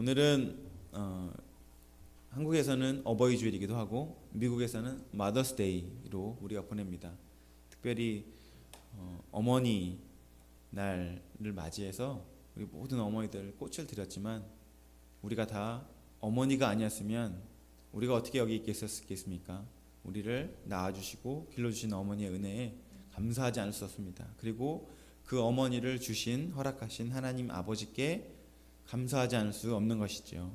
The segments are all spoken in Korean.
오늘은 한국에서는 어버이 주일이기도 하고 미국에서는 마더스 데이로 우리가 보냅니다. 특별히 어머니 날을 맞이해서 우리 모든 어머니들 꽃을 드렸지만 우리가 다 어머니가 아니었으면 우리가 어떻게 여기 있겠습니까? 우리를 낳아주시고 길러주신 어머니의 은혜에 감사하지 않을 수 없습니다. 그리고 그 어머니를 주신 허락하신 하나님 아버지께 감사하지 않을 수 없는 것이죠.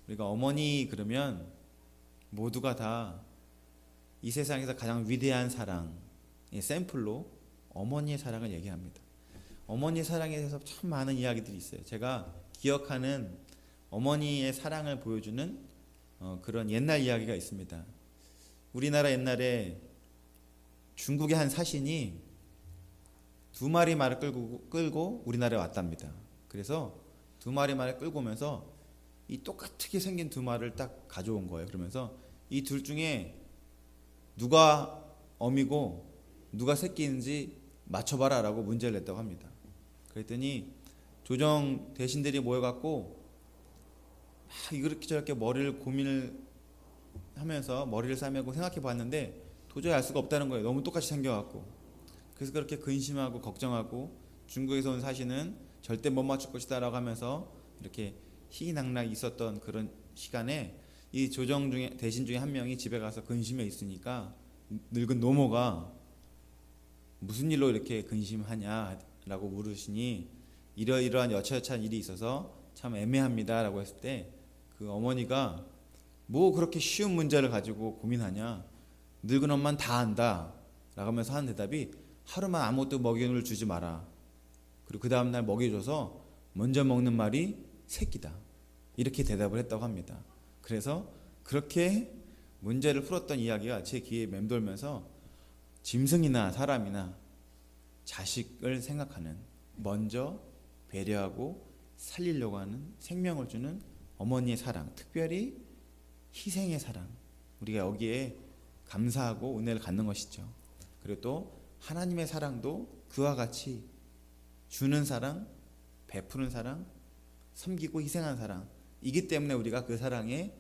우리가 어머니 그러면 모두가 다 이 세상에서 가장 위대한 사랑의 샘플로 어머니의 사랑을 얘기합니다. 어머니의 사랑에 대해서 참 많은 이야기들이 있어요. 제가 기억하는 어머니의 사랑을 보여주는 그런 옛날 이야기가 있습니다. 우리나라 옛날에 중국의 한 사신이 2마리 말을 끌고 우리나라에 왔답니다. 그래서 2마리 말을 끌고 오면서 이 똑같게 생긴 2마리를 딱 가져온 거예요. 그러면서 이 둘 중에 누가 어미고 누가 새끼인지 맞춰봐라 라고 문제를 냈다고 합니다. 그랬더니 조정 대신들이 모여갖고 이렇게 저렇게 머리를 고민을 하면서 머리를 싸매고 생각해 봤는데 도저히 알 수가 없다는 거예요. 너무 똑같이 생겨갖고. 그래서 그렇게 근심하고 걱정하고 중국에서 온 사신은 절대 못 맞출 것이다 라고 하면서 이렇게 희희낙낙 있었던 그런 시간에 이 조정 중에 대신 중에 한 명이 집에 가서 근심해 있으니까 늙은 노모가 무슨 일로 이렇게 근심하냐 라고 물으시니 이러이러한 여차여차한 일이 있어서 참 애매합니다 라고 했을 때 그 어머니가 뭐 그렇게 쉬운 문제를 가지고 고민하냐, 늙은 엄마는 다 안다 라고 하면서 하는 대답이 하루만 아무것도 먹이를 주지 마라, 그리고 그 다음날 먹여줘서 먼저 먹는 말이 새끼다, 이렇게 대답을 했다고 합니다. 그래서 그렇게 문제를 풀었던 이야기가 제 귀에 맴돌면서 짐승이나 사람이나 자식을 생각하는, 먼저 배려하고 살리려고 하는, 생명을 주는 어머니의 사랑, 특별히 희생의 사랑, 우리가 여기에 감사하고 은혜를 갖는 것이죠. 그리고 또 하나님의 사랑도 그와 같이 주는 사랑, 베푸는 사랑, 섬기고 희생하는 사랑, 이기 때문에 우리가 그 사랑에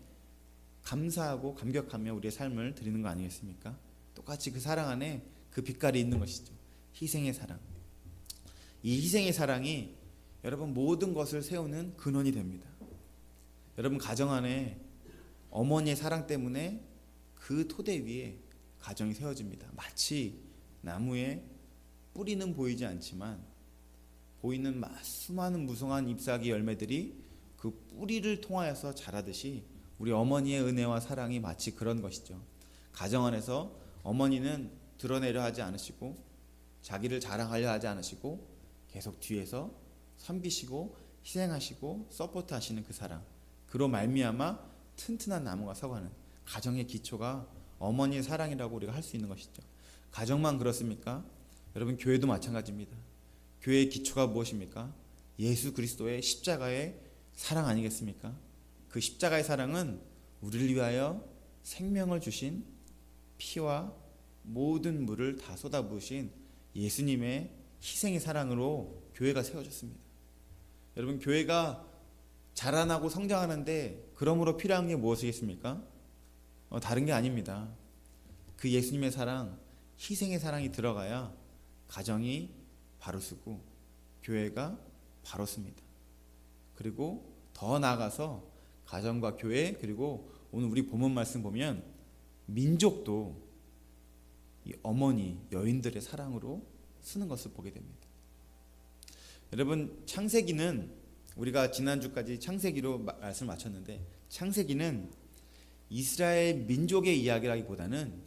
감사하고 감격하며 우리의 삶을 드리는 거 아니겠습니까? 똑같이 그 사랑 안에 그 빛깔이 있는 것이죠. 희생의 사랑. 이 희생의 사랑이 여러분 모든 것을 세우는 근원이 됩니다. 여러분 가정 안에 어머니의 사랑 때문에 그 토대 위에 가정이 세워집니다. 마치 나무에 뿌리는 보이지 않지만 보이는 수많은 무성한 잎사귀 열매들이 그 뿌리를 통하여서 자라듯이 우리 어머니의 은혜와 사랑이 마치 그런 것이죠. 가정 안에서 어머니는 드러내려 하지 않으시고 자기를 자랑하려 하지 않으시고 계속 뒤에서 섬기시고 희생하시고 서포트 하시는 그 사랑, 그로 말미암아 튼튼한 나무가 서가는 가정의 기초가 어머니의 사랑이라고 우리가 할 수 있는 것이죠. 가정만 그렇습니까? 여러분 교회도 마찬가지입니다. 교회의 기초가 무엇입니까? 예수 그리스도의 십자가의 사랑 아니겠습니까? 그 십자가의 사랑은 우리를 위하여 생명을 주신, 피와 모든 물을 다 쏟아부으신 예수님의 희생의 사랑으로 교회가 세워졌습니다. 여러분 교회가 자라나고 성장하는데 그러므로 필요한 게 무엇이겠습니까? 다른 게 아닙니다. 그 예수님의 사랑, 희생의 사랑이 들어가야 가정이 바로 서고 교회가 바로 섭니다. 그리고 더 나아가서 가정과 교회, 그리고 오늘 우리 본문 말씀 보면 민족도 이 어머니 여인들의 사랑으로 쓰는 것을 보게 됩니다. 여러분 창세기는 우리가 지난주까지 창세기로 말씀을 마쳤는데, 창세기는 이스라엘 민족의 이야기라기보다는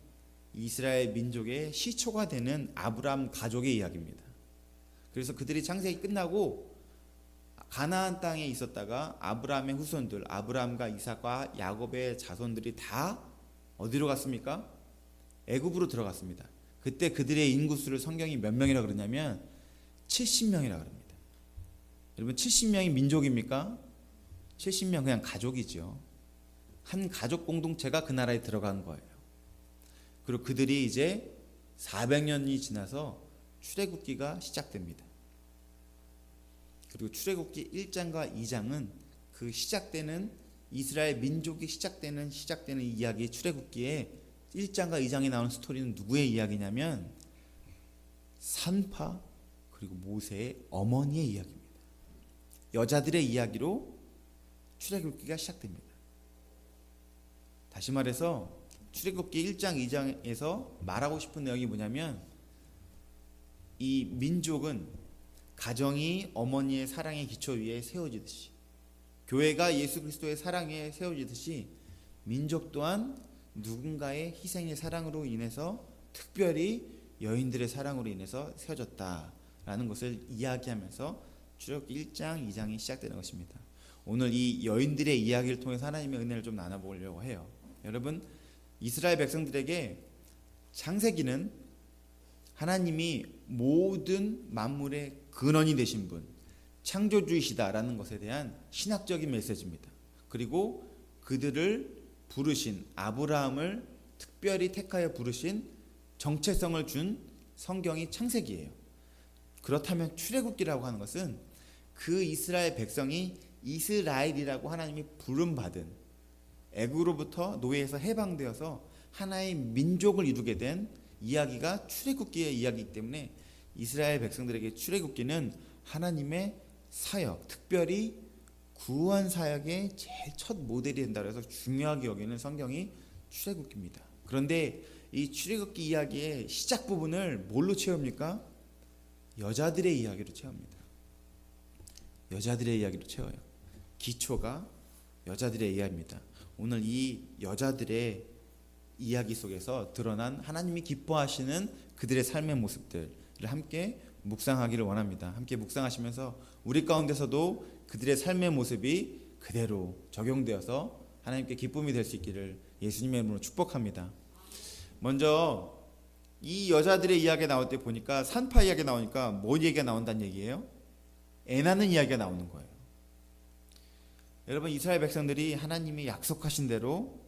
이스라엘 민족의 시초가 되는 아브라함 가족의 이야기입니다. 그래서 그들이 창세기 끝나고 가나안 땅에 있었다가 아브라함의 후손들, 아브라함과 이삭과 야곱의 자손들이 다 어디로 갔습니까? 애굽으로 들어갔습니다. 그때 그들의 인구수를 성경이 몇 명이라고 그러냐면 70명이라고 합니다. 여러분 70명이 민족입니까? 70명 그냥 가족이죠. 한 가족 공동체가 그 나라에 들어간 거예요. 그리고 그들이 이제 400년이 지나서 출애굽기가 시작됩니다. 그리고 출애굽기 1장과 2장은 그 그 시작되는 이스라엘 민족이 시작되는 이야기 출애굽기에 1장과 2장에 나오는 스토리는 누구의 이야기냐면 산파 그리고 모세의 어머니의 이야기입니다. 여자들의 이야기로 출애굽기가 시작됩니다. 다시 말해서 출애굽기 1장, 2장에서 말하고 싶은 내용이 뭐냐면 이 민족은 가정이 어머니의 사랑의 기초 위에 세워지듯이 교회가 예수 그리스도의 사랑에 세워지듯이 민족 또한 누군가의 희생의 사랑으로 인해서 특별히 여인들의 사랑으로 인해서 세워졌다라는 것을 이야기하면서 출애굽기 1장, 2장이 시작되는 것입니다. 오늘 이 여인들의 이야기를 통해서 하나님의 은혜를 좀 나눠보려고 해요. 여러분, 이스라엘 백성들에게 창세기는 하나님이 모든 만물의 근원이 되신 분, 창조주이시다라는 것에 대한 신학적인 메시지입니다. 그리고 그들을 부르신 아브라함을 특별히 택하여 부르신 정체성을 준 성경이 창세기예요. 그렇다면 출애굽기라고 하는 것은 그 이스라엘 백성이 이스라엘이라고 하나님이 부름받은 애굽으로부터 노예에서 해방되어서 하나의 민족을 이루게 된 이야기가 출애굽기의 이야기이기 때문에 이스라엘 백성들에게 출애굽기는 하나님의 사역, 특별히 구원 사역의 제일 첫 모델이 된다고 해서 중요하게 여기는 성경이 출애굽기입니다. 그런데 이 출애굽기 이야기의 시작 부분을 뭘로 채웁니까? 여자들의 이야기로 채웁니다. 여자들의 이야기로 채워요. 기초가 여자들의 이야기입니다. 오늘 이 여자들의 이야기 속에서 드러난 하나님이 기뻐하시는 그들의 삶의 모습들을 함께 묵상하기를 원합니다. 함께 묵상하시면서 우리 가운데서도 그들의 삶의 모습이 그대로 적용되어서 하나님께 기쁨이 될 수 있기를 예수님의 이름으로 축복합니다. 먼저 이 여자들의 이야기가 나올 때 보니까 산파 이야기가 나오니까 뭐 얘기가 나온다는 얘기예요? 애 낳는 이야기가 나오는 거예요. 여러분, 이스라엘 백성들이 하나님이 약속하신 대로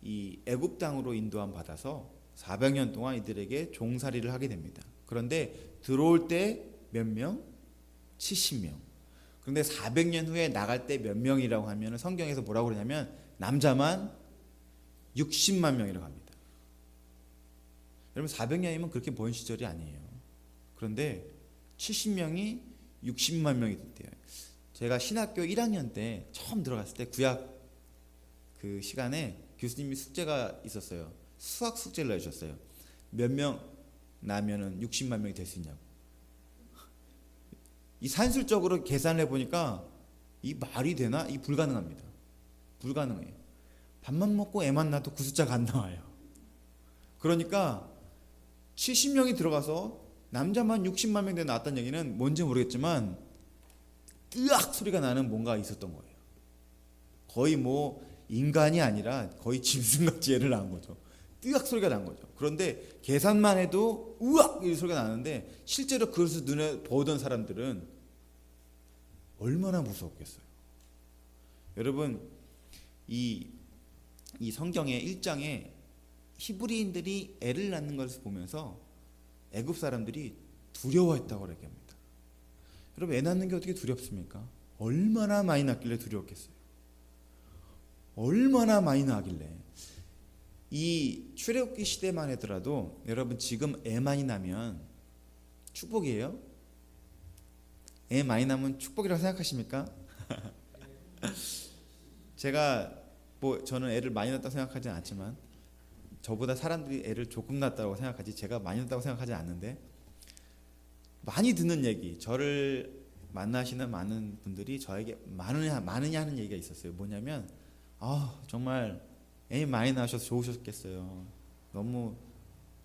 이 애굽 땅으로 인도함 받아서 400년 동안 이들에게 종살이를 하게 됩니다. 그런데 들어올 때 몇 명? 70명. 그런데 400년 후에 나갈 때 몇 명이라고 하면 성경에서 뭐라고 그러냐면 남자만 60만 명이라고 합니다. 여러분, 400년이면 그렇게 먼 시절이 아니에요. 그런데 70명이 60만 명이 됐대요. 제가 신학교 1학년 때 처음 들어갔을 때 구약 그 시간에 교수님이 숙제가 있었어요. 수학 숙제를 내주셨어요. 몇 명 나면은 60만 명이 될 수 있냐고. 이 산술적으로 계산을 해보니까 이 말이 되나? 이 불가능합니다. 불가능해요. 밥만 먹고 애만 낳아도 그 숫자가 안 나와요. 그러니까 70명이 들어가서 남자만 60만 명 나왔다는 얘기는 뭔지 모르겠지만 으악 소리가 나는 뭔가 있었던 거예요. 거의 뭐 인간이 아니라 거의 짐승같이 애를 낳은 거죠. 으악 소리가 난 거죠. 그런데 계산만 해도 으악 이 소리가 나는데 실제로 그것을 눈에 보던 사람들은 얼마나 무서웠겠어요. 여러분, 이 성경의 1장에 히브리인들이 애를 낳는 것을 보면서 애굽 사람들이 두려워했다고 얘기합니다. 여러분, 애 낳는 게 어떻게 두렵습니까? 얼마나 많이 낳길래 두려웠겠어요. 얼마나 많이 낳길래. 이 출애굽기 시대만 하더라도 여러분, 지금 애 많이 낳으면 축복이에요? 애 많이 낳으면 축복이라고 생각하십니까? 제가 뭐 저는 애를 많이 낳았다고 생각하지는 않지만 저보다 사람들이 애를 조금 낳았다고 생각하지 제가 많이 낳았다고 생각하지 않는데, 많이 듣는 얘기, 저를 만나시는 많은 분들이 저에게 많으냐 하는 얘기가 있었어요. 뭐냐면 정말 애 많이 낳으셔서 좋으셨겠어요. 너무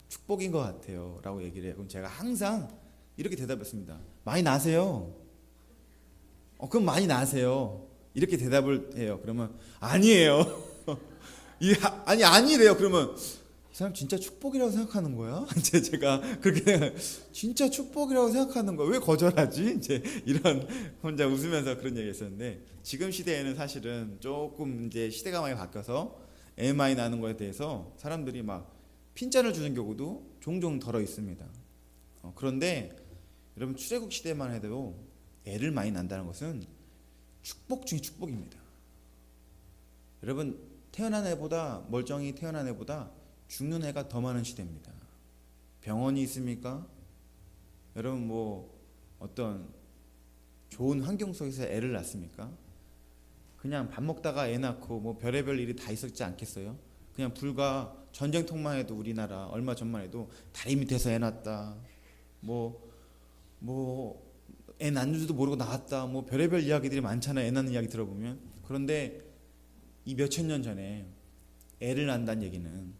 축복인 것 같아요 라고 얘기를 해요. 그럼 제가 항상 이렇게 대답했습니다. 많이 낳으세요. 그럼 많이 낳으세요. 이렇게 대답을 해요. 그러면 아니에요. 아니래요. 그러면 이 사람 진짜 축복이라고 생각하는 거야? 제가 그렇게 진짜 축복이라고 생각하는 거야. 왜 거절하지? 이제 이런 혼자 웃으면서 그런 얘기했었는데, 지금 시대에는 사실은 조금 이제 시대가 많이 바뀌어서 애 많이 낳는 거에 대해서 사람들이 막 핀잔을 주는 경우도 종종 덜어 있습니다. 그런데 여러분, 출애굽 시대만 해도 애를 많이 낳는다는 것은 축복 중에 축복입니다. 여러분, 태어난 애보다 멀쩡히 태어난 애보다 죽는 애가 더 많은 시대입니다. 병원이 있습니까? 여러분 뭐 어떤 좋은 환경 속에서 애를 낳습니까? 그냥 밥 먹다가 애 낳고 뭐 별의별 일이 다 있었지 않겠어요? 그냥 불과 전쟁통만 해도 우리나라 얼마 전만 해도 다리 밑에서 애 낳았다. 뭐 애 낳는지도 모르고 낳았다. 뭐 별의별 이야기들이 많잖아요. 애 낳는 이야기 들어보면. 그런데 이 몇천 년 전에 애를 낳는다는 얘기는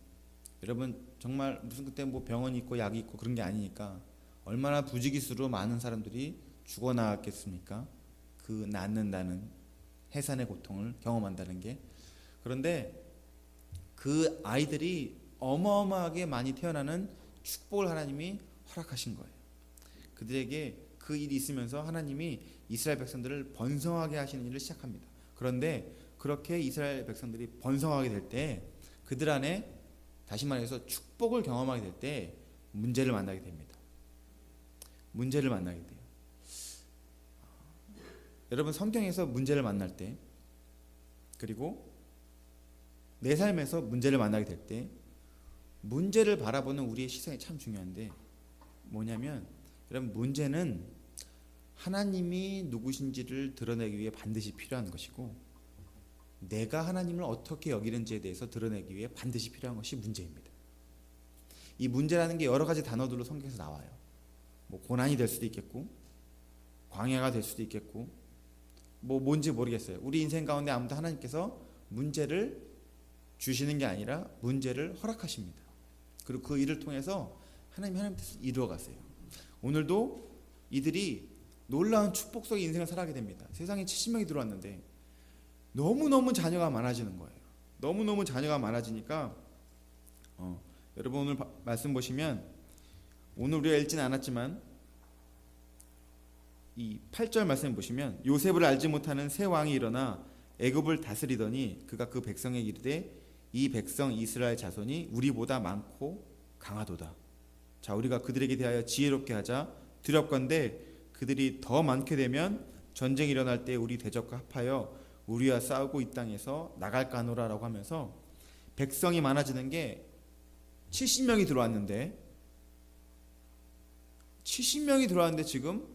여러분 정말 무슨 그때 뭐 병원이 있고 약이 있고 그런 게 아니니까 얼마나 부지기수로 많은 사람들이 죽어나갔겠습니까? 그 낳는다는 해산의 고통을 경험한다는 게. 그런데 그 아이들이 어마어마하게 많이 태어나는 축복을 하나님이 허락하신 거예요. 그들에게 그 일이 있으면서 하나님이 이스라엘 백성들을 번성하게 하시는 일을 시작합니다. 그런데 그렇게 이스라엘 백성들이 번성하게 될 때 그들 안에 다시 말해서 축복을 경험하게 될 때 문제를 만나게 됩니다. 문제를 만나게 돼요. 여러분 성경에서 문제를 만날 때 그리고 내 삶에서 문제를 만나게 될 때 문제를 바라보는 우리의 시선이 참 중요한데 뭐냐면 여러분 문제는 하나님이 누구신지를 드러내기 위해 반드시 필요한 것이고 내가 하나님을 어떻게 여기는지에 대해서 드러내기 위해 반드시 필요한 것이 문제입니다. 이 문제라는 게 여러 가지 단어들로 성경에서 나와요. 뭐 고난이 될 수도 있겠고 광야가 될 수도 있겠고 뭐 뭔지 모르겠어요. 우리 인생 가운데 아무튼 하나님께서 문제를 주시는 게 아니라 문제를 허락하십니다. 그리고 그 일을 통해서 하나님 뜻을 이루어 가세요. 오늘도 이들이 놀라운 축복 속의 인생을 살아가게 됩니다. 세상에 70명이 들어왔는데 너무너무 자녀가 많아지는 거예요. 너무너무 자녀가 많아지니까 여러분 오늘 말씀 보시면 오늘 우리가 읽지는 않았지만 이 8절 말씀 보시면 요셉을 알지 못하는 새 왕이 일어나 애굽을 다스리더니 그가 그 백성에게 이르되 이 백성 이스라엘 자손이 우리보다 많고 강하도다. 자 우리가 그들에게 대하여 지혜롭게 하자. 두렵건대 그들이 더 많게 되면 전쟁이 일어날 때 우리 대적과 합하여 우리와 싸우고 이 땅에서 나갈까 하노라라고 하면서 백성이 많아지는 게 70명이 들어왔는데 70명이 들어왔는데 지금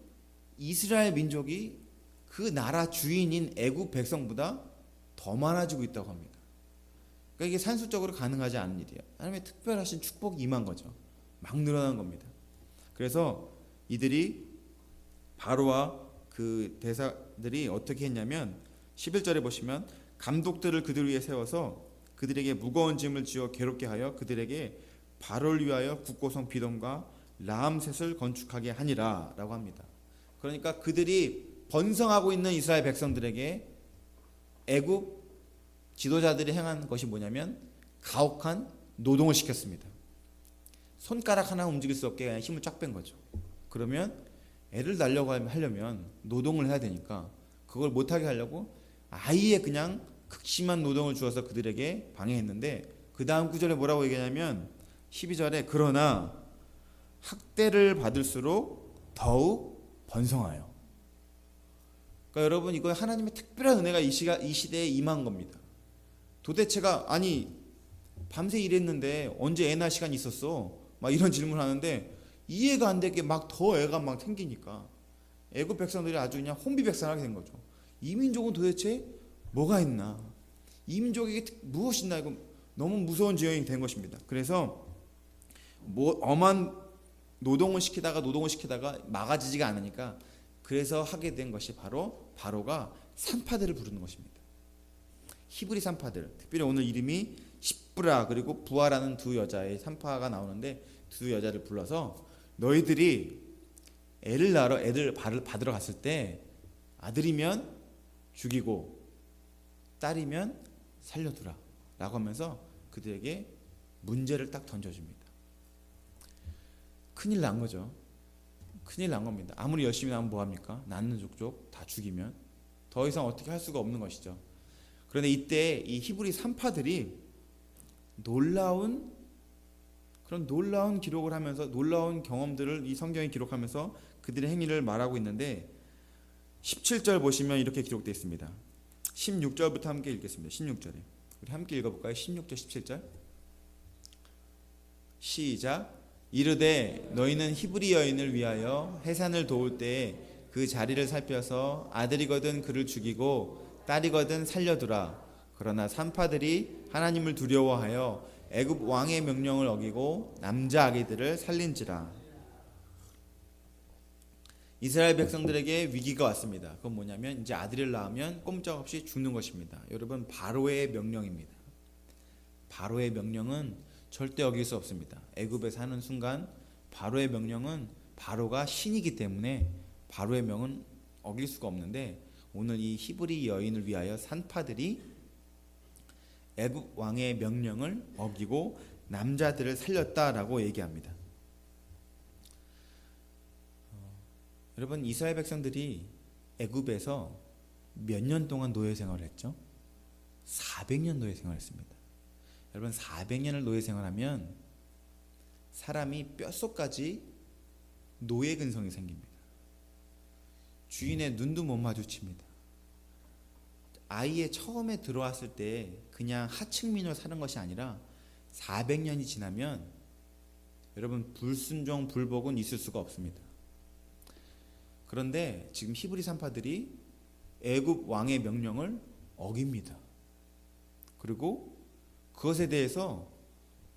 이스라엘 민족이 그 나라 주인인 애굽 백성보다 더 많아지고 있다고 합니다. 그러니까 이게 산술적으로 가능하지 않은 일이에요. 하나님의 특별하신 축복이 임한 거죠. 막 늘어난 겁니다. 그래서 이들이 바로와 그 대사들이 어떻게 했냐면 11절에 보시면 감독들을 그들 위에 세워서 그들에게 무거운 짐을 지어 괴롭게 하여 그들에게 바로를 위하여 국고성 비돔과 라암셋을 건축하게 하니라 라고 합니다. 그러니까 그들이 번성하고 있는 이스라엘 백성들에게 애굽 지도자들이 행한 것이 뭐냐면 가혹한 노동을 시켰습니다. 손가락 하나 움직일 수 없게 그냥 힘을 쫙 뺀 거죠. 그러면 애를 낳으려고 하려면 노동을 해야 되니까 그걸 못하게 하려고 아예 그냥 극심한 노동을 주어서 그들에게 방해했는데 그 다음 구절에 뭐라고 얘기하냐면 12절에 그러나 학대를 받을수록 더욱 번성하여. 그러니까 여러분 이거 하나님의 특별한 은혜가 이 시대에 임한 겁니다. 도대체가 아니 밤새 일했는데 언제 애 낳을 시간이 있었어? 막 이런 질문을 하는데 이해가 안 되게 막 더 애가 막 생기니까 애굽 백성들이 아주 그냥 혼비백산하게 된 거죠. 이 민족은 도대체 뭐가 있나? 이 민족에게 무엇이 있나? 이거 너무 무서운 지형이 된 것입니다. 그래서 뭐 엄한 노동을 시키다가 막아지지가 않으니까 그래서 하게 된 것이 바로가 산파들을 부르는 것입니다. 히브리 산파들, 특별히 오늘 이름이 십브라 그리고 부하라는 두 여자의 산파가 나오는데 두 여자를 불러서 너희들이 애를 받으러 갔을 때 아들이면 죽이고 딸이면 살려두라 라고 하면서 그들에게 문제를 딱 던져줍니다. 큰일 난 거죠. 큰일 난 겁니다. 아무리 열심히 나면 뭐합니까? 낳는 족족 다 죽이면 더 이상 어떻게 할 수가 없는 것이죠. 그런데 이때 이 히브리 산파들이 놀라운 기록을 하면서 놀라운 경험들을 이 성경에 기록하면서 그들의 행위를 말하고 있는데 17절 보시면 이렇게 기록되어 있습니다. 16절부터 함께 읽겠습니다. 16절에 우리 함께 읽어볼까요? 16절 17절 시작. 이르되 너희는 히브리 여인을 위하여 해산을 도울 때에 그 자리를 살펴서 아들이거든 그를 죽이고 딸이거든 살려두라. 그러나 산파들이 하나님을 두려워하여 애굽 왕의 명령을 어기고 남자 아기들을 살린지라. 이스라엘 백성들에게 위기가 왔습니다. 그건 뭐냐면 이제 아들을 낳으면 꼼짝없이 죽는 것입니다. 여러분, 바로의 명령입니다. 바로의 명령은 절대 어길 수 없습니다. 애굽에 사는 순간 바로의 명령은, 바로가 신이기 때문에 바로의 명은 어길 수가 없는데, 오늘 이 히브리 여인을 위하여 산파들이 애굽 왕의 명령을 어기고 남자들을 살렸다라고 얘기합니다. 여러분, 이스라엘 백성들이 애굽에서 몇 년 동안 노예 생활을 했죠? 400년 노예 생활했습니다. 여러분, 400년을 노예 생활하면 사람이 뼛속까지 노예 근성이 생깁니다. 주인의 눈도 못 마주칩니다. 아이에 처음에 들어왔을 때 그냥 하층민으로 사는 것이 아니라 400년이 지나면 여러분, 불순종 불복은 있을 수가 없습니다. 그런데 지금 히브리 산파들이 애굽 왕의 명령을 어깁니다. 그리고 그것에 대해서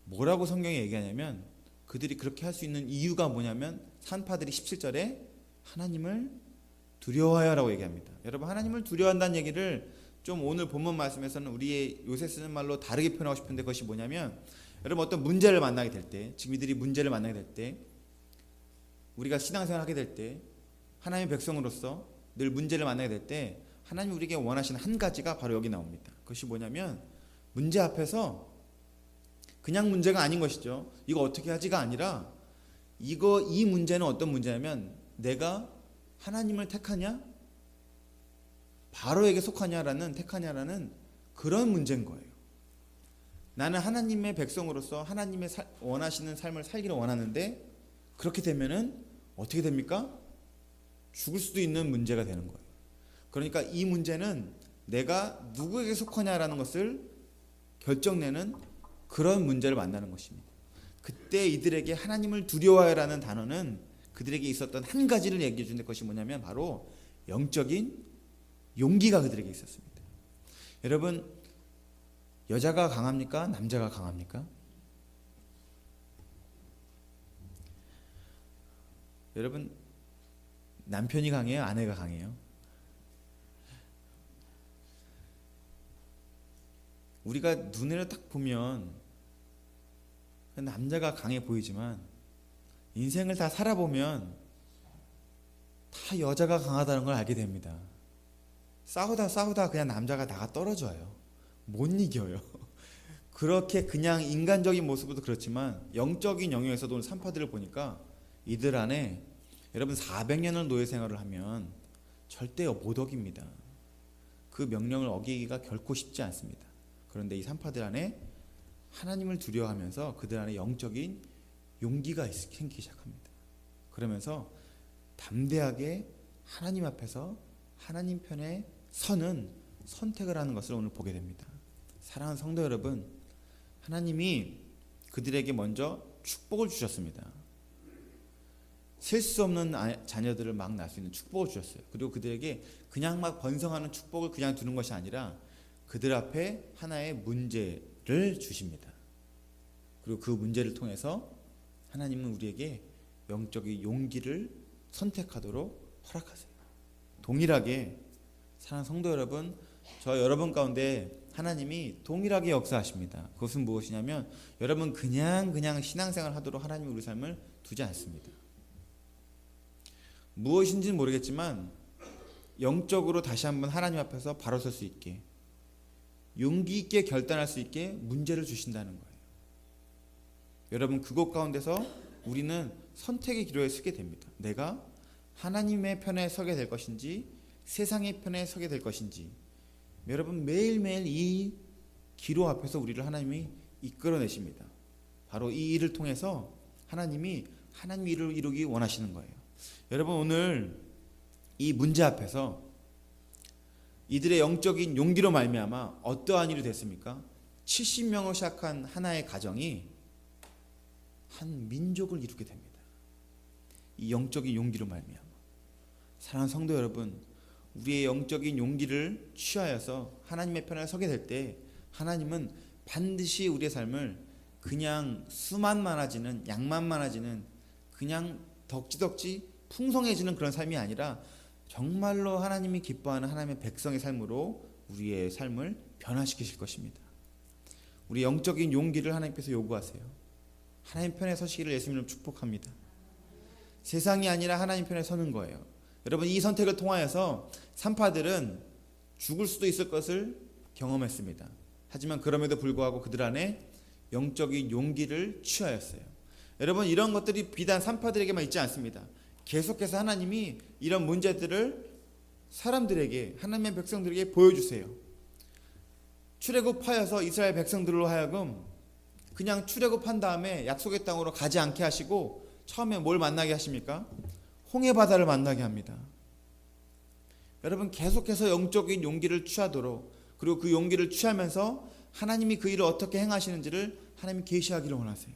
뭐라고 성경이 얘기하냐면, 그들이 그렇게 할 수 있는 이유가 뭐냐면, 산파들이 17절에 하나님을 두려워하여라고 얘기합니다. 여러분, 하나님을 두려워한다는 얘기를 좀 오늘 본문 말씀에서는 우리의 요새 쓰는 말로 다르게 표현하고 싶은데, 그것이 뭐냐면, 여러분, 어떤 문제를 만나게 될 때, 지금 이들이 문제를 만나게 될 때, 우리가 신앙생활을 하게 될 때, 하나님의 백성으로서 늘 문제를 만나게 될 때 하나님이 우리에게 원하시는 한 가지가 바로 여기 나옵니다. 그것이 뭐냐면, 문제 앞에서 그냥 문제가 아닌 것이죠. 이거 어떻게 하지가 아니라, 이 문제는 어떤 문제냐면, 내가 하나님을 택하냐, 바로에게 속하냐라는, 택하냐라는 그런 문제인 거예요. 나는 하나님의 백성으로서 하나님의 원하시는 삶을 살기를 원하는데, 그렇게 되면은 어떻게 됩니까? 죽을 수도 있는 문제가 되는 거예요. 그러니까 이 문제는 내가 누구에게 속하냐라는 것을 결정내는 그런 문제를 만나는 것입니다. 그때 이들에게 하나님을 두려워하라는 단어는 그들에게 있었던 한 가지를 얘기해 주는 것이 뭐냐면, 바로 영적인 용기가 그들에게 있었습니다. 여러분, 여자가 강합니까? 남자가 강합니까? 여러분, 남편이 강해요? 아내가 강해요? 우리가 눈으로 딱 보면 남자가 강해 보이지만, 인생을 다 살아보면 다 여자가 강하다는 걸 알게 됩니다. 싸우다 그냥 남자가 나가 떨어져요. 못 이겨요. 그렇게 그냥 인간적인 모습도 그렇지만 영적인 영역에서도 오늘 산파들을 보니까 이들 안에, 여러분, 400년을 노예 생활을 하면 절대 못 어깁니다. 그 명령을 어기기가 결코 쉽지 않습니다. 그런데 이 산파들 안에 하나님을 두려워하면서 그들 안에 영적인 용기가 생기기 시작합니다. 그러면서 담대하게 하나님 앞에서 하나님 편에 서는 선택을 하는 것을 오늘 보게 됩니다. 사랑하는 성도 여러분, 하나님이 그들에게 먼저 축복을 주셨습니다. 셀 수 없는 자녀들을 막 낳을 수 있는 축복을 주셨어요. 그리고 그들에게 그냥 막 번성하는 축복을 그냥 두는 것이 아니라 그들 앞에 하나의 문제를 주십니다. 그리고 그 문제를 통해서 하나님은 우리에게 영적인 용기를 선택하도록 허락하세요. 동일하게 사랑하는 성도 여러분, 저 여러분 가운데 하나님이 동일하게 역사하십니다. 그것은 무엇이냐면, 여러분 그냥 신앙생활 하도록 하나님이 우리 삶을 두지 않습니다. 무엇인지는 모르겠지만 영적으로 다시 한번 하나님 앞에서 바로 설 수 있게, 용기 있게 결단할 수 있게 문제를 주신다는 거예요. 여러분, 그곳 가운데서 우리는 선택의 기로에 서게 됩니다. 내가 하나님의 편에 서게 될 것인지 세상의 편에 서게 될 것인지, 여러분, 매일매일 이 기로 앞에서 우리를 하나님이 이끌어내십니다. 바로 이 일을 통해서 하나님이 일을 이루기 원하시는 거예요. 여러분, 오늘 이 문제 앞에서 이들의 영적인 용기로 말미암아 어떠한 일이 됐습니까? 70명으로 시작한 하나의 가정이 한 민족을 이루게 됩니다. 이 영적인 용기로 말미암아. 사랑하는 성도 여러분, 우리의 영적인 용기를 취하여서 하나님의 편에 서게 될 때 하나님은 반드시 우리의 삶을 그냥 수만 많아지는, 양만 많아지는, 그냥 덕지덕지 풍성해지는 그런 삶이 아니라 정말로 하나님이 기뻐하는 하나님의 백성의 삶으로 우리의 삶을 변화시키실 것입니다. 우리 영적인 용기를 하나님께서 요구하세요. 하나님 편에 서시기를 예수님으로 축복합니다. 세상이 아니라 하나님 편에 서는 거예요. 여러분, 이 선택을 통하여서 산파들은 죽을 수도 있을 것을 경험했습니다. 하지만 그럼에도 불구하고 그들 안에 영적인 용기를 취하였어요. 여러분, 이런 것들이 비단 산파들에게만 있지 않습니다. 계속해서 하나님이 이런 문제들을 사람들에게, 하나님의 백성들에게 보여주세요. 출애굽하여서 이스라엘 백성들로 하여금 그냥 출애굽한 다음에 약속의 땅으로 가지 않게 하시고 처음에 뭘 만나게 하십니까? 홍해 바다를 만나게 합니다. 여러분, 계속해서 영적인 용기를 취하도록, 그리고 그 용기를 취하면서 하나님이 그 일을 어떻게 행하시는지를 하나님이 계시하기를 원하세요.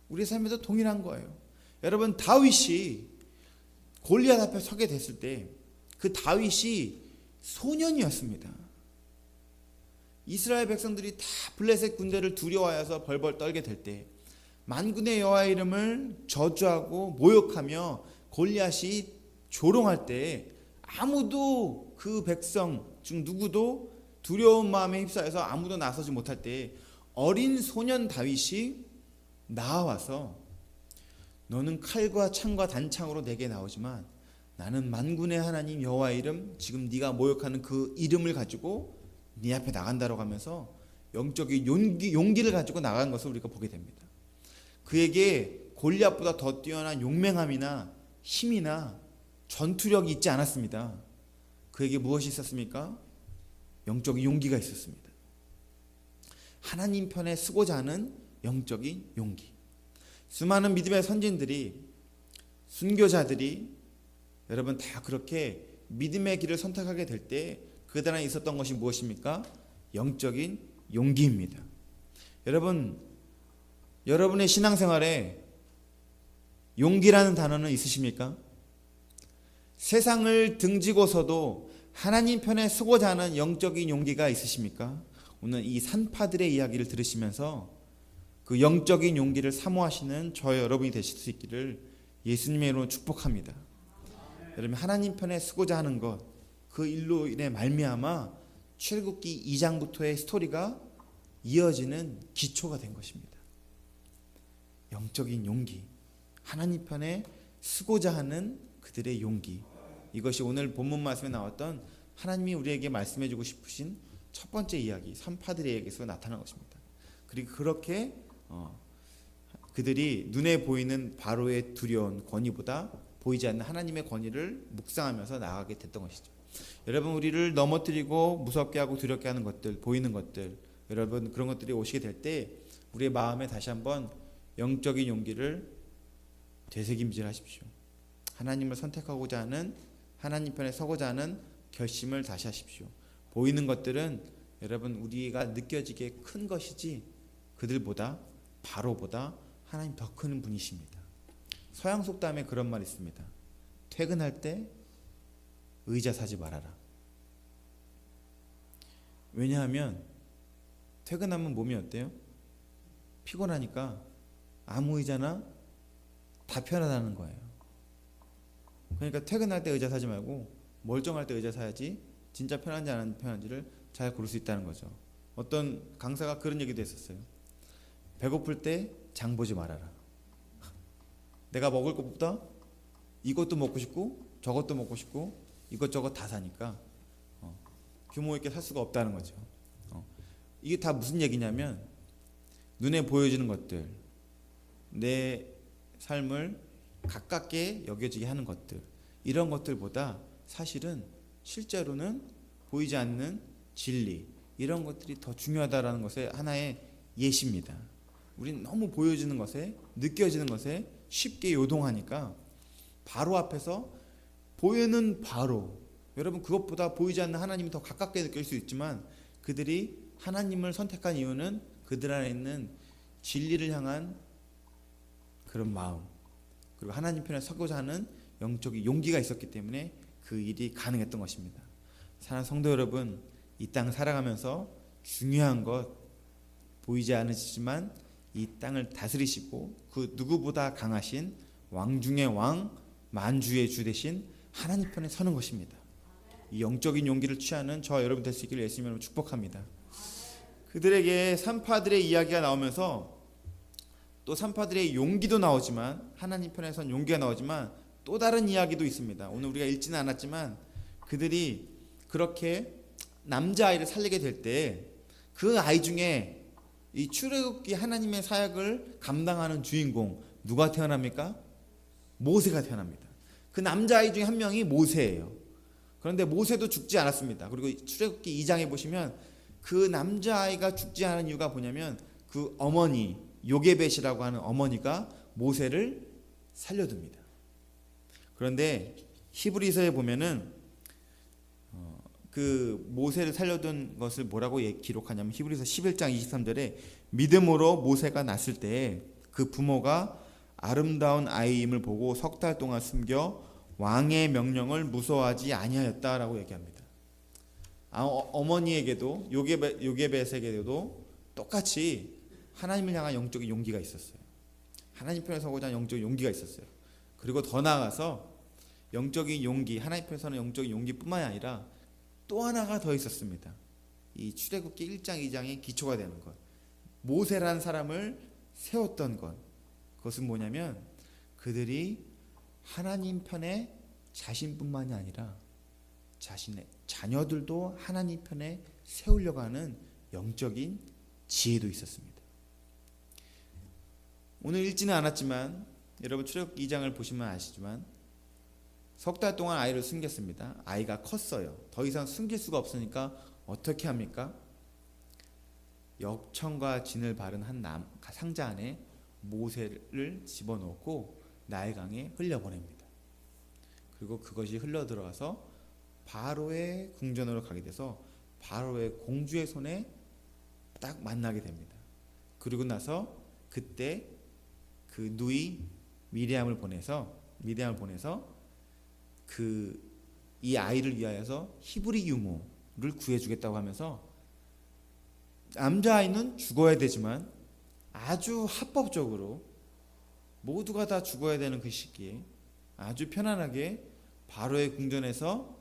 우리 삶에도 동일한 거예요. 여러분, 다윗이 골리앗 앞에 서게 됐을 때 그 다윗이 소년이었습니다. 이스라엘 백성들이 다 블레셋 군대를 두려워하여서 벌벌 떨게 될 때 만군의 여호와의 이름을 저주하고 모욕하며 골리앗이 조롱할 때 아무도 그 백성 중 누구도 두려운 마음에 휩싸여서 아무도 나서지 못할 때 어린 소년 다윗이 나와서 너는 칼과 창과 단창으로 내게 나오지만 나는 만군의 하나님 여호와의 이름, 지금 네가 모욕하는 그 이름을 가지고 네 앞에 나간다고 하면서 영적인 용기를 가지고 나간 것을 우리가 보게 됩니다. 그에게 골리앗보다 더 뛰어난 용맹함이나 힘이나 전투력이 있지 않았습니다. 그에게 무엇이 있었습니까? 영적인 용기가 있었습니다. 하나님 편에 서고자 하는 영적인 용기. 수많은 믿음의 선진들이, 순교자들이 여러분 다 그렇게 믿음의 길을 선택하게 될 때 그들 안에 있었던 것이 무엇입니까? 영적인 용기입니다. 여러분, 여러분의 신앙생활에 용기라는 단어는 있으십니까? 세상을 등지고서도 하나님 편에 서고자 하는 영적인 용기가 있으십니까? 오늘 이 산파들의 이야기를 들으시면서 그 영적인 용기를 사모하시는 저와 여러분이 되실 수 있기를 예수님의 이름으로 축복합니다. 여러분, 하나님 편에 서고자 하는 것, 그 일로 인해 말미암아 출애굽기 2장부터의 스토리가 이어지는 기초가 된 것입니다. 영적인 용기, 하나님 편에 서고자 하는 그들의 용기, 이것이 오늘 본문 말씀에 나왔던 하나님이 우리에게 말씀해 주고 싶으신 첫 번째 이야기, 산파들의 이야기에서 나타난 것입니다. 그리고 그렇게 그들이 눈에 보이는 바로의 두려운 권위보다 보이지 않는 하나님의 권위를 묵상하면서 나아가게 됐던 것이죠. 여러분, 우리를 넘어뜨리고 무섭게 하고 두렵게 하는 것들, 보이는 것들, 여러분 그런 것들이 오시게 될 때 우리의 마음에 다시 한번 영적인 용기를 되새김질하십시오. 하나님을 선택하고자 하는, 하나님 편에 서고자 하는 결심을 다시 하십시오. 보이는 것들은 여러분 우리가 느껴지기에 큰 것이지 그들보다, 바로보다 하나님 더 큰 분이십니다. 서양 속담에 그런 말이 있습니다. 퇴근할 때 의자 사지 말아라. 왜냐하면 퇴근하면 몸이 어때요? 피곤하니까 아무 의자나 다 편하다는 거예요. 그러니까 퇴근할 때 의자 사지 말고 멀쩡할 때 의자 사야지 진짜 편한지 안 편한지를 잘 고를 수 있다는 거죠. 어떤 강사가 그런 얘기도 했었어요. 배고플 때 장 보지 말아라. 내가 먹을 것보다 이것도 먹고 싶고 저것도 먹고 싶고 이것저것 다 사니까 규모 있게 살 수가 없다는 거죠. 이게 다 무슨 얘기냐면 눈에 보여지는 것들, 내 삶을 가깝게 여겨지게 하는 것들, 이런 것들보다 사실은 실제로는 보이지 않는 진리, 이런 것들이 더 중요하다는 것의 하나의 예시입니다. 우리는 너무 보여지는 것에, 느껴지는 것에 쉽게 요동하니까 바로 앞에서 보이는 바로, 여러분 그것보다 보이지 않는 하나님이 더 가깝게 느낄 수 있지만 그들이 하나님을 선택한 이유는 그들 안에 있는 진리를 향한 그런 마음, 그리고 하나님 편에 서고자 하는 영적인 용기가 있었기 때문에 그 일이 가능했던 것입니다. 사랑하는 성도 여러분, 이 땅 살아가면서 중요한 것, 보이지 않으시지만 이 땅을 다스리시고 그 누구보다 강하신 왕 중의 왕, 만주의 주 되신 하나님 편에 서는 것입니다. 이 영적인 용기를 취하는 저와 여러분 될 수 있기를 예수님으로 축복합니다. 그들에게 산파들의 이야기가 나오면서 또 산파들의 용기도 나오지만, 하나님 편에 선 용기가 나오지만 또 다른 이야기도 있습니다. 오늘 우리가 읽지는 않았지만 그들이 그렇게 남자아이를 살리게 될 때 그 아이 중에 이 출애굽기 하나님의 사역을 감당하는 주인공 누가 태어납니까? 모세가 태어납니다. 그 남자아이 중에 한 명이 모세예요. 그런데 모세도 죽지 않았습니다. 그리고 출애굽기 2장에 보시면 그 남자아이가 죽지 않은 이유가 뭐냐면 그 어머니, 요게벳이라고 하는 어머니가 모세를 살려둡니다. 그런데 히브리서에 보면은 그 모세를 살려둔 것을 뭐라고 기록하냐면 히브리서 11장 23절에 믿음으로 모세가 낳았을 때 그 부모가 아름다운 아이임을 보고 석 달 동안 숨겨 왕의 명령을 무서워하지 아니하였다라고 얘기합니다. 어머니에게도 요게벳에게도 똑같이 하나님을 향한 영적인 용기가 있었어요. 하나님 편에 서고자 하는 영적인 용기가 있었어요. 그리고 더 나아가서 영적인 용기, 하나님 편에 서는 영적인 용기뿐만이 아니라 또 하나가 더 있었습니다. 이 출애굽기 1장 2장의 기초가 되는 것, 모세라는 사람을 세웠던 것, 그것은 뭐냐면 그들이 하나님 편에 자신뿐만이 아니라 자신의 자녀들도 하나님 편에 세우려고 하는 영적인 지혜도 있었습니다. 오늘 읽지는 않았지만 여러분 출애굽기 2장을 보시면 아시지만 석 달 동안 아이를 숨겼습니다. 아이가 컸어요. 더 이상 숨길 수가 없으니까 어떻게 합니까? 역청과 진을 바른 한 상자 안에 모세를 집어넣고 나일강에 흘려보냅니다. 그리고 그것이 흘러들어가서 바로의 궁전으로 가게 돼서 바로의 공주의 손에 딱 만나게 됩니다. 그리고 나서 그때 그 누이 미리암을 보내서 이 아이를 위하여서 히브리 유모를 구해주겠다고 하면서 남자아이는 죽어야 되지만 아주 합법적으로 모두가 다 죽어야 되는 그 시기에 아주 편안하게 바로의 궁전에서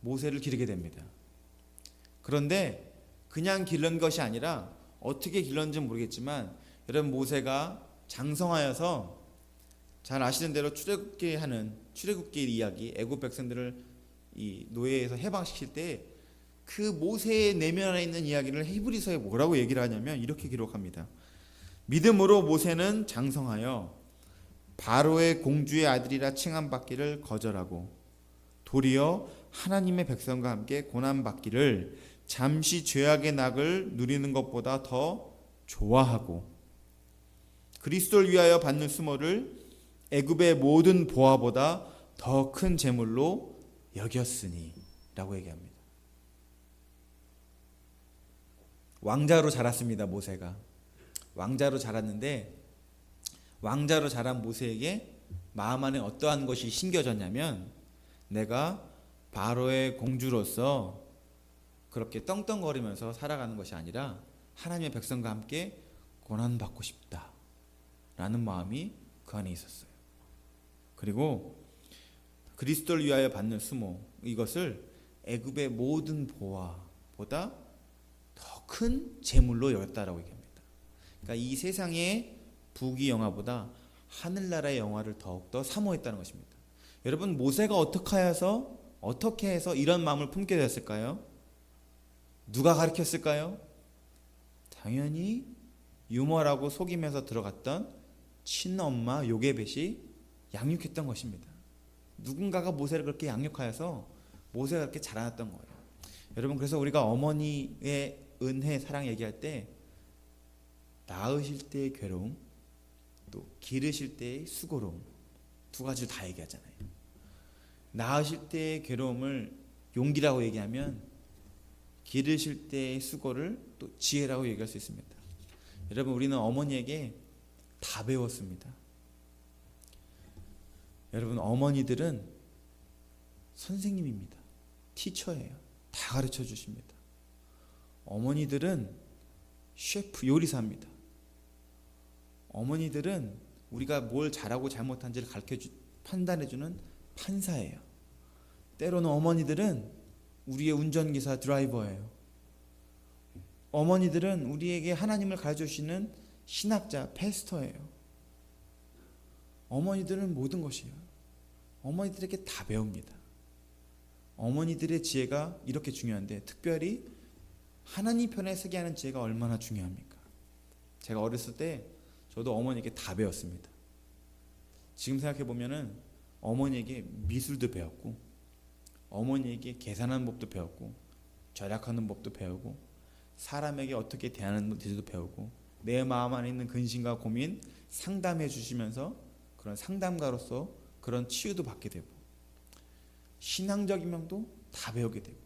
모세를 기르게 됩니다. 그런데 그냥 기른 것이 아니라 어떻게 길렀는지는 모르겠지만 여러분 모세가 장성하여서 잘 아시는 대로 출애굽기 이야기, 애굽 백성들을 이 노예에서 해방시킬 때 그 모세의 내면 안에 있는 이야기를 히브리서에 뭐라고 얘기를 하냐면 이렇게 기록합니다. 믿음으로 모세는 장성하여 바로의 공주의 아들이라 칭함받기를 거절하고 도리어 하나님의 백성과 함께 고난받기를 잠시 죄악의 낙을 누리는 것보다 더 좋아하고 그리스도를 위하여 받는 수모를 애굽의 모든 보화보다 더 큰 재물로 여겼으니 라고 얘기합니다. 왕자로 자랐습니다. 모세가 왕자로 자랐는데 왕자로 자란 모세에게 마음 안에 어떠한 것이 심겨졌냐면 내가 바로의 공주로서 그렇게 떵떵거리면서 살아가는 것이 아니라 하나님의 백성과 함께 고난받고 싶다라는 마음이 그 안에 있었어요. 그리고 그리스도를 위하여 받는 수모, 이것을 애굽의 모든 보화보다 더 큰 재물로 여겼다라고 얘기합니다. 그러니까 이 세상의 부귀 영화보다 하늘나라의 영화를 더욱더 사모했다는 것입니다. 여러분 모세가 어떻게 해서 이런 마음을 품게 되었을까요? 누가 가르쳤을까요? 당연히 유머라고 속이면서 들어갔던 친엄마 요게벳이 양육했던 것입니다. 누군가가 모세를 그렇게 양육하여서 모세가 그렇게 자라났던 거예요. 여러분 그래서 우리가 어머니의 은혜, 사랑 얘기할 때 낳으실 때의 괴로움, 또 기르실 때의 수고로움 두 가지를 다 얘기하잖아요. 낳으실 때의 괴로움을 용기라고 얘기하면 기르실 때의 수고를 또 지혜라고 얘기할 수 있습니다. 여러분, 우리는 어머니에게 다 배웠습니다. 여러분, 어머니들은 선생님입니다. 티처예요. 다 가르쳐 주십니다. 어머니들은 셰프, 요리사입니다. 어머니들은 우리가 뭘 잘하고 잘못한지를 판단해주는 판사예요. 때로는 어머니들은 우리의 운전기사, 드라이버예요. 어머니들은 우리에게 하나님을 가르쳐 주시는 신학자, 패스터예요. 어머니들은 모든 것이에요. 어머니들에게 다 배웁니다. 어머니들의 지혜가 이렇게 중요한데, 특별히 하나님 편에 서게 하는 지혜가 얼마나 중요합니까? 제가 어렸을 때 저도 어머니에게 다 배웠습니다. 지금 생각해 보면은 어머니에게 미술도 배웠고, 어머니에게 계산하는 법도 배웠고, 절약하는 법도 배우고, 사람에게 어떻게 대하는 법도 배우고, 내 마음 안에 있는 근심과 고민 상담해 주시면서 그런 상담가로서 그런 치유도 받게 되고, 신앙적인 면도 다 배우게 되고,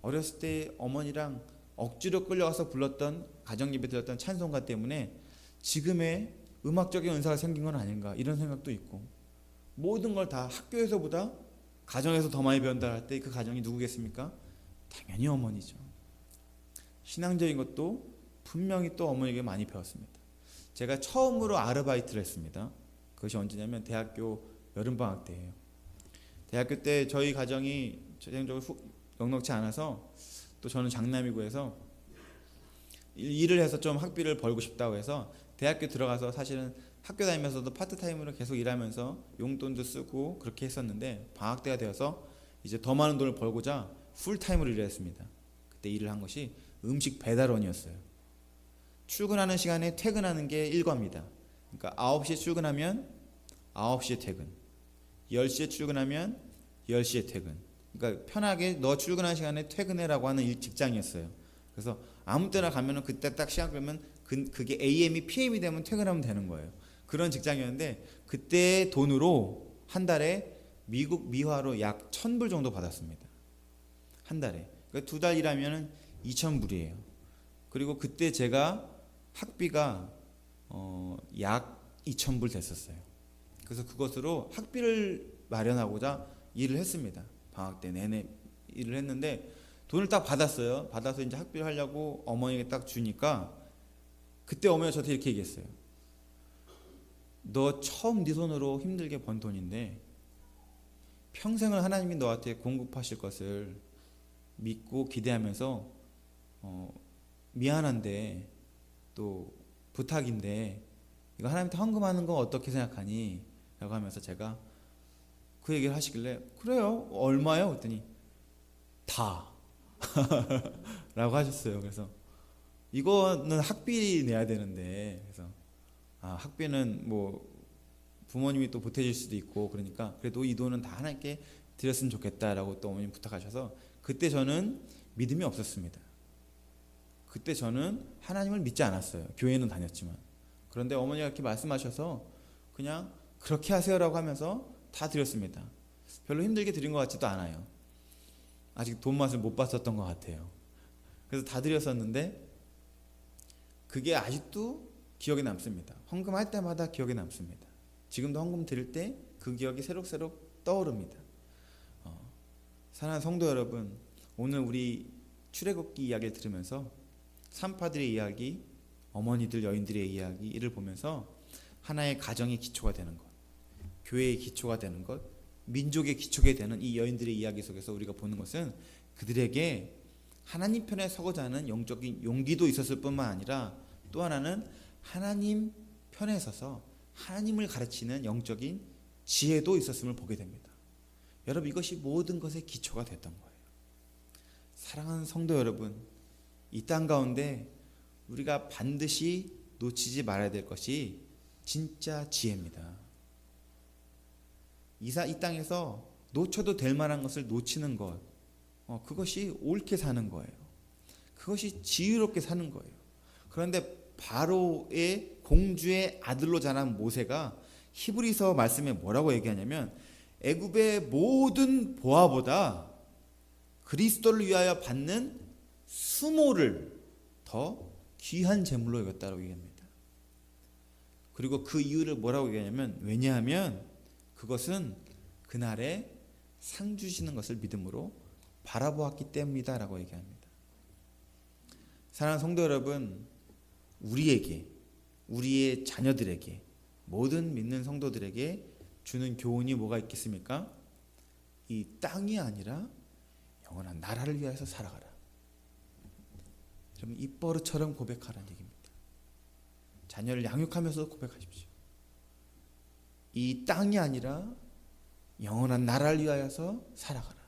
어렸을 때 어머니랑 억지로 끌려가서 불렀던, 가정예배 드렸던 찬송가 때문에 지금의 음악적인 은사가 생긴 건 아닌가, 이런 생각도 있고, 모든 걸 다 학교에서보다 가정에서 더 많이 배운다 할 때 그 가정이 누구겠습니까? 당연히 어머니죠. 신앙적인 것도 분명히 또 어머니에게 많이 배웠습니다. 제가 처음으로 아르바이트를 했습니다. 그것이 언제냐면 대학교 여름방학 때예요. 대학교 때 저희 가정이 재정적으로 넉넉지 않아서, 또 저는 장남이고 해서 일을 해서 좀 학비를 벌고 싶다고 해서 대학교 들어가서 사실은 학교 다니면서도 파트타임으로 계속 일하면서 용돈도 쓰고 그렇게 했었는데, 방학 때가 되어서 이제 더 많은 돈을 벌고자 풀타임으로 일을 했습니다. 그때 일을 한 것이 음식 배달원이었어요. 출근하는 시간에 퇴근하는 게 일과입니다. 그러니까 9시에 출근하면 9시에 퇴근, 10시에 출근하면 10시에 퇴근. 그러니까 편하게 너 출근하는 시간에 퇴근해라고 하는 직장이었어요. 그래서 아무 때나 가면은 그때 딱 시간 끌면 그게 AM이 PM이 되면 퇴근하면 되는 거예요. 그런 직장이었는데, 그때 돈으로 한 달에 미국 미화로 약 1,000불 정도 받았습니다. 한 달에. 그러니까 2달 일하면 2,000불이에요. 그리고 그때 제가 학비가 약 2,000불 됐었어요. 그래서 그것으로 학비를 마련하고자 일을 했습니다. 방학 때 내내 일을 했는데, 돈을 딱 받았어요. 받아서 이제 학비를 하려고 어머니에게 딱 주니까, 그때 어머니가 저한테 이렇게 얘기했어요. 너 처음 네 손으로 힘들게 번 돈인데 평생을 하나님이 너한테 공급하실 것을 믿고 기대하면서 미안한데, 또 부탁인데 이거 하나님한테 헌금하는 거 어떻게 생각하니? 라고 하면서 제가 그 얘기를 하시길래, 그래요, 얼마요? 그랬더니 다 라고 하셨어요. 그래서 이거는 학비 내야 되는데, 그래서 학비는 뭐 부모님이 또 보태줄 수도 있고, 그러니까 그래도 이 돈은 다 하나님께 드렸으면 좋겠다라고 또 어머님 부탁하셔서, 그때 저는 믿음이 없었습니다. 그때 저는 하나님을 믿지 않았어요. 교회는 다녔지만. 그런데 어머니가 이렇게 말씀하셔서 그냥 그렇게 하세요라고 하면서 다 드렸습니다. 별로 힘들게 드린 것 같지도 않아요. 아직 돈 맛을 못 봤었던 것 같아요. 그래서 다 드렸었는데 그게 아직도 기억에 남습니다. 헌금할 때마다 기억에 남습니다. 지금도 헌금 드릴 때 그 기억이 새록새록 떠오릅니다. 사랑하는 성도 여러분, 오늘 우리 출애굽기 이야기를 들으면서 산파들의 이야기, 어머니들, 여인들의 이야기를 보면서 하나의 가정의 기초가 되는 것, 교회의 기초가 되는 것, 민족의 기초가 되는 이 여인들의 이야기 속에서 우리가 보는 것은, 그들에게 하나님 편에 서고자 하는 영적인 용기도 있었을 뿐만 아니라, 또 하나는 하나님 편에 서서 하나님을 가르치는 영적인 지혜도 있었음을 보게 됩니다. 여러분, 이것이 모든 것의 기초가 됐던 거예요. 사랑하는 성도 여러분, 이 땅 가운데 우리가 반드시 놓치지 말아야 될 것이 진짜 지혜입니다. 이 땅에서 놓쳐도 될 만한 것을 놓치는 것, 그것이 옳게 사는 거예요. 그것이 지혜롭게 사는 거예요. 그런데 바로의 공주의 아들로 자란 모세가 히브리서 말씀에 뭐라고 얘기하냐면, 애굽의 모든 보화보다 그리스도를 위하여 받는 수모를 더 귀한 제물로 여겼다고 얘기합니다. 그리고 그 이유를 뭐라고 얘기하냐면, 왜냐하면 그것은 그날에 상 주시는 것을 믿음으로 바라보았기 때문이다 라고 얘기합니다. 사랑하는 성도 여러분, 우리에게, 우리의 자녀들에게, 모든 믿는 성도들에게 주는 교훈이 뭐가 있겠습니까? 이 땅이 아니라 영원한 나라를 위해서 살아가라. 여러분, 입버릇처럼 고백하라는 얘기입니다. 자녀를 양육하면서 고백하십시오. 이 땅이 아니라 영원한 나라를 위하여서 살아가라.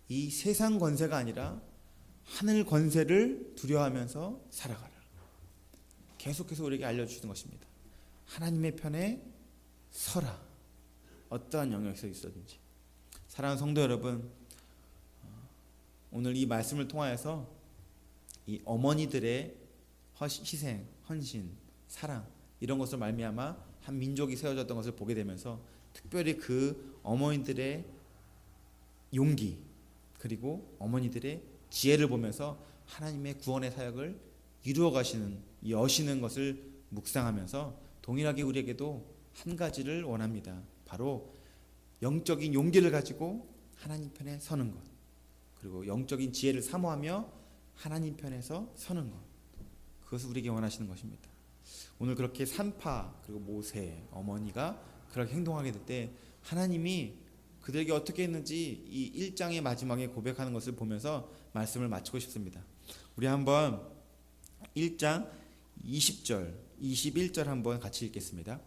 이 세상 권세가 아니라 하늘 권세를 두려워하면서 살아가라. 계속해서 우리에게 알려주시는 것입니다. 하나님의 편에 서라. 어떠한 영역에서 있었든지. 사랑하는 성도 여러분, 오늘 이 말씀을 통하여서 이 어머니들의 희생, 헌신, 사랑, 이런 것을 말미암아 한 민족이 세워졌던 것을 보게 되면서 특별히 그 어머니들의 용기, 그리고 어머니들의 지혜를 보면서 하나님의 구원의 사역을 이루어 가시는, 여시는 것을 묵상하면서 동일하게 우리에게도 한 가지를 원합니다. 바로 영적인 용기를 가지고 하나님 편에 서는 것, 그리고 영적인 지혜를 사모하며 하나님 편에서 서는 것, 그것을 우리에게 원하시는 것입니다. 오늘 그렇게 산파 그리고 모세 어머니가 그렇게 행동하게 될 때 하나님이 그들에게 어떻게 했는지 이 1장의 마지막에 고백하는 것을 보면서 말씀을 마치고 싶습니다. 우리 한번 1장 20절, 21절 한번 같이 읽겠습니다.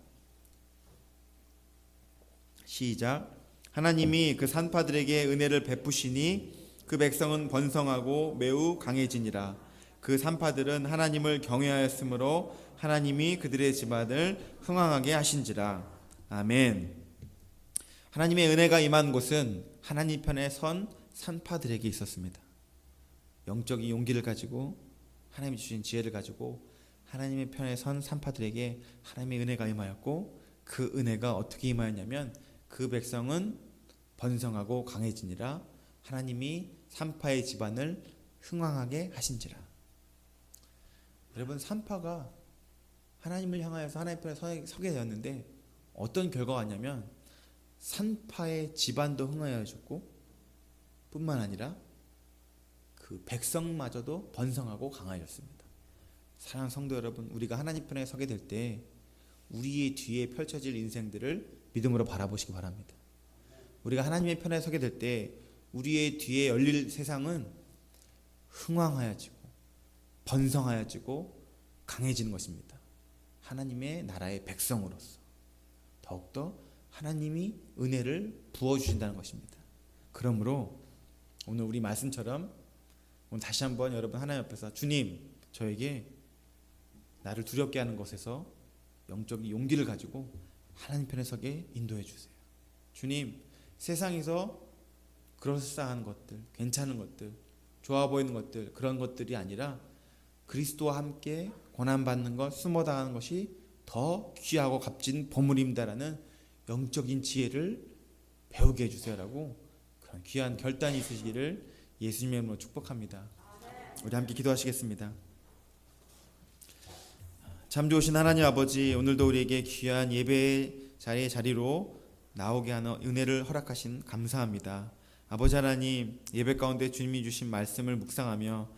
시작. 하나님이 그 산파들에게 은혜를 베푸시니 그 백성은 번성하고 매우 강해지니라. 그 산파들은 하나님을 경외하였으므로 하나님이 그들의 집안을 흥왕하게 하신지라. 아멘. 하나님의 은혜가 임한 곳은 하나님 편에 선 산파들에게 있었습니다. 영적인 용기를 가지고 하나님이 주신 지혜를 가지고 하나님의 편에 선 산파들에게 하나님의 은혜가 임하였고, 그 은혜가 어떻게 임하였냐면 그 백성은 번성하고 강해지니라. 하나님이 산파의 집안을 흥왕하게 하신지라. 여러분, 산파가 하나님을 향하여서 하나님 편에 서게 되었는데 어떤 결과가 있냐면 산파의 집안도 흥하여졌고 뿐만 아니라 그 백성마저도 번성하고 강하여졌습니다. 사랑하는 성도 여러분, 우리가 하나님 편에 서게 될 때 우리의 뒤에 펼쳐질 인생들을 믿음으로 바라보시기 바랍니다. 우리가 하나님의 편에 서게 될 때 우리의 뒤에 열릴 세상은 흥왕하여지고 번성하여지고 강해지는 것입니다. 하나님의 나라의 백성으로서 더욱더 하나님이 은혜를 부어주신다는 것입니다. 그러므로 오늘 우리 말씀처럼 오늘 다시 한번 여러분 하나님 앞에서, 주님, 저에게 나를 두렵게 하는 것에서 영적인 용기를 가지고 하나님 편에 서게 인도해 주세요. 주님, 세상에서 그럴싸한 것들, 괜찮은 것들, 좋아 보이는 것들, 그런 것들이 아니라 그리스도와 함께 고난받는 것, 숨어당하는 것이 더 귀하고 값진 보물입니다라는 영적인 지혜를 배우게 해주세요라고 그런 귀한 결단이 있으시기를 예수님의 이름으로 축복합니다. 우리 함께 기도하시겠습니다. 참 좋으신 하나님 아버지, 오늘도 우리에게 귀한 예배의 자리로 나오게 하는 은혜를 허락하신 감사합니다. 아버지 하나님, 예배 가운데 주님이 주신 말씀을 묵상하며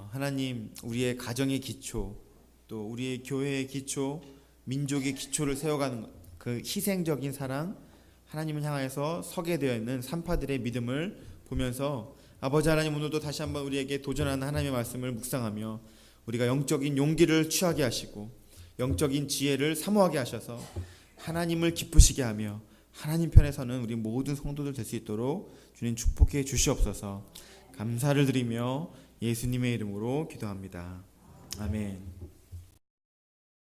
하나님, 우리의 가정의 기초, 또 우리의 교회의 기초, 민족의 기초를 세워가는 그 희생적인 사랑, 하나님을 향해서 서게 되어 있는 산파들의 믿음을 보면서 아버지 하나님, 오늘도 다시 한번 우리에게 도전하는 하나님의 말씀을 묵상하며 우리가 영적인 용기를 취하게 하시고 영적인 지혜를 사모하게 하셔서 하나님을 기쁘시게 하며 하나님 편에 서는 우리 모든 성도들 될 수 있도록 주님 축복해 주시옵소서. 감사를 드리며 예수님의 이름으로 기도합니다. 아멘.